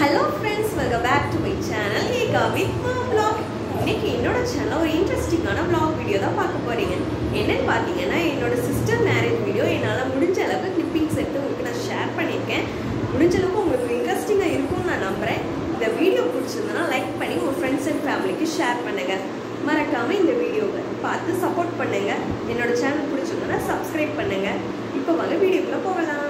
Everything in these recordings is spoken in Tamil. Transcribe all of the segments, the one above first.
Hello friends, welcome back to my channel. Eka with my vlog. இன்னைக்கு என்னோட சேனல்ல ஒரு இன்ட்ரஸ்டிங்கான vlog வீடியோ தான் பார்க்க போறீங்க. என்னன்னு பாத்தீங்கன்னா என்னோட சிஸ்டர் மேரேஜ் வீடியோ என்னால முடிஞ்ச அளவுக்கு கிளிப்பிங்ஸ் எடுத்து உங்களுக்கு நான் ஷேர் பண்ணிருக்கேன். முடிஞ்ச அளவுக்கு உங்களுக்கு இன்ட்ரஸ்டிங்கா இருக்கும்னு நான் நம்புறேன். இந்த வீடியோ பிடிச்சிருந்தா லைக் பண்ணி உங்க ஃப்ரெண்ட்ஸ் அண்ட் ஃபேமிலிக்கு ஷேர் பண்ணுங்க. மறக்காம இந்த வீடியோவை பார்த்து சப்போர்ட் பண்ணுங்க. என்னோட சேனல் பிடிச்சிருந்தா சப்ஸ்கிரைப் பண்ணுங்க. இப்போ வாங்க வீடியோக்குள்ள போகலாம்.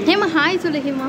हेमा हाय சொல்லு हेमा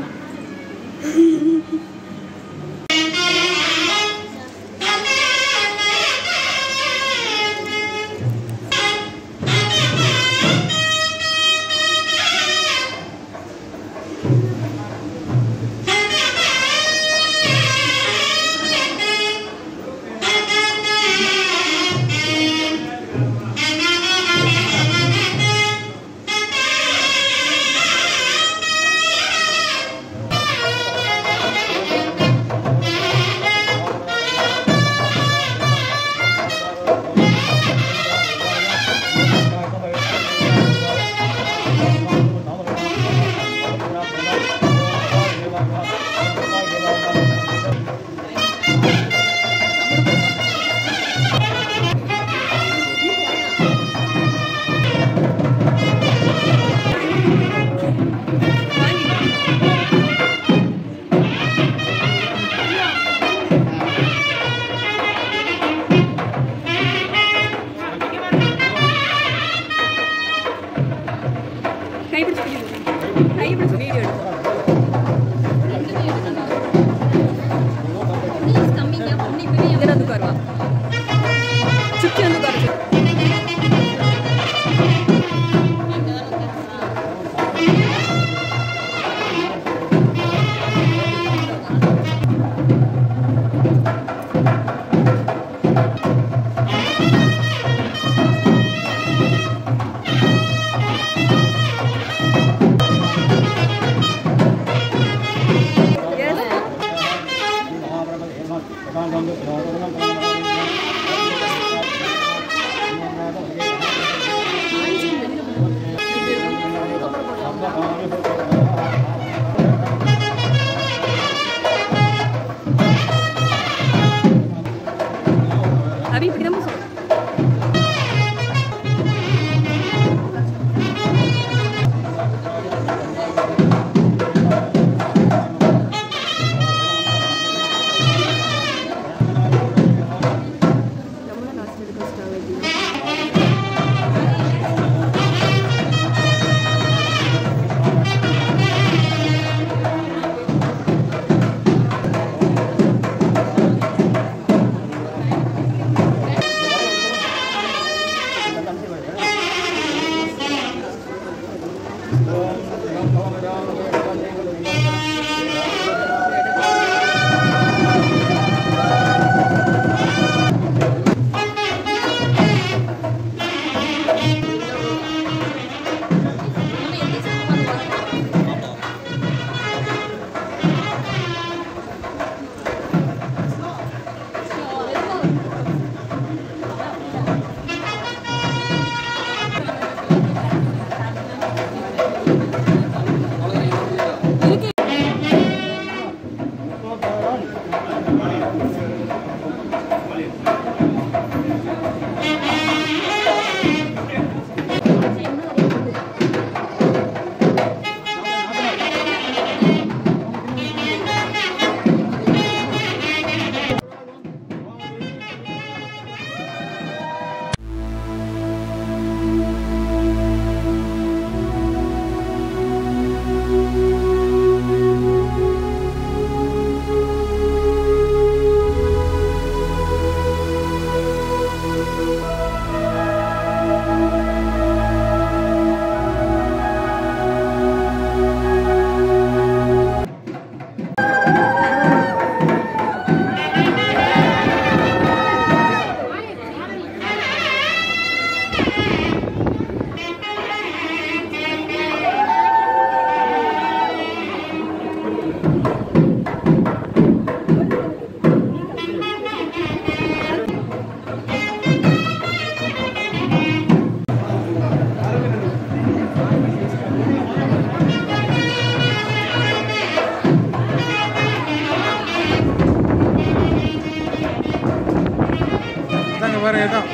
தான்.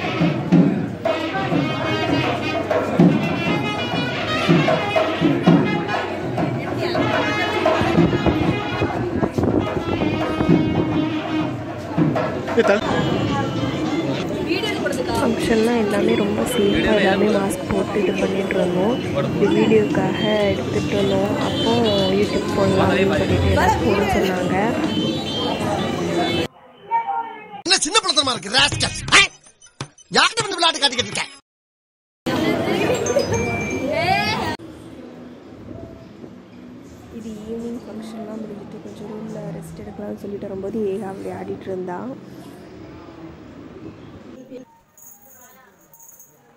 ஃபங்க்ஷன்லாம் எல்லாமே ரொம்ப சேஃபாக எல்லாமே மாஸ்க் போட்டு இது பண்ணிட்டு இருந்தோம். இது வீடியோக்காக எடுத்துகிட்டு இருந்தோம். அப்போ யூடியூப் போடலாம் அப்படின்னு சொல்லிட்டு எல்லாம் போட சொன்னாங்க. சின்ன பழத்தனமா இருக்கு ராஸ்கல். யார்கிட்ட வந்து விளையாட்டு காட்டிக்கிட்டு இருக்கேன்? இது ஈவினிங் ஃபங்க்ஷன்லாம் முடிஞ்சிட்டு கொஞ்சம் ரூமில் ரெஸ்ட் எடுக்கலாம்னு சொல்லிட்டு வரும்போது ஏகா விளையாடிட்டு இருந்தான்.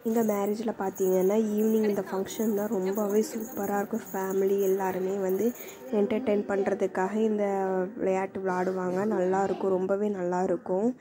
இந்த மேரேஜில் பார்த்தீங்கன்னா ஈவினிங் இந்த ஃபங்க்ஷன் தான் ரொம்பவே சூப்பராக இருக்கும். ஃபேமிலி எல்லாருமே வந்து என்டர்டெயின் பண்ணுறதுக்காக இந்த விளையாட்டு விளையாடுவாங்க. நல்லாயிருக்கும், ரொம்பவே நல்லாயிருக்கும்.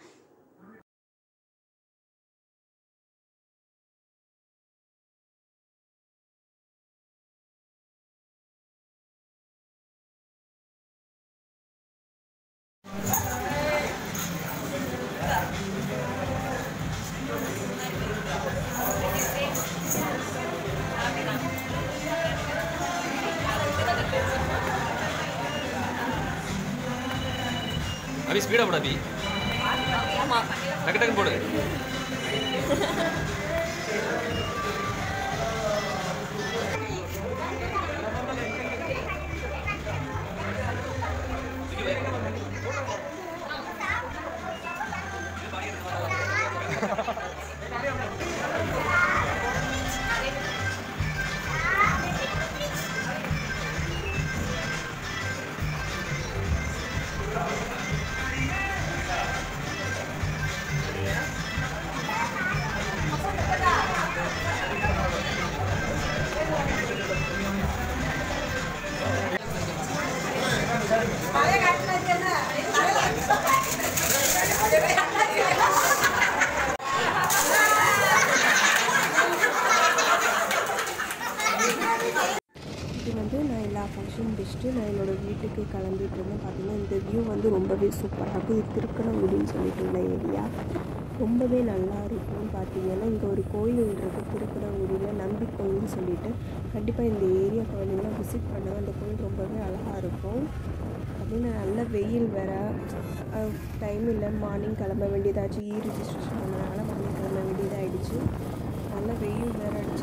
अभी स्पीड अपना भी टक टक बोल இது வந்து நான் எல்லா ஃபங்க்ஷன் முடிச்சுட்டு நான் என்னோடய வீட்டுக்கு கிளம்பிட்டு இருந்தேன். பார்த்தீங்கன்னா இந்த வியூ வந்து ரொம்பவே சூப்பராக இருக்கும். இது திருக்கணங்குடின்னு சொல்லிட்டு உள்ள ஏரியா ரொம்பவே நல்லா இருக்கும். பார்த்தீங்கன்னா இங்கே ஒரு கோயில் இருக்குது திருக்கணங்குடியில், நம்பி கோயில்னு சொல்லிட்டு. கண்டிப்பாக இந்த ஏரியா கோயிலெலாம் விசிட் பண்ணுவேன். அந்த கோயில் ரொம்பவே அழகாக இருக்கும். அப்படின்னு நல்ல வெயில் வேறு, டைம் இல்லை, மார்னிங் கிளம்ப வேண்டியதாச்சு. ரிஜிஸ்ட்ரேஷன் பண்ணதுனால மார்னிங் கிளம்ப வேண்டியதாகிடுச்சு. நல்ல வெயில் வேறு அடிச்சு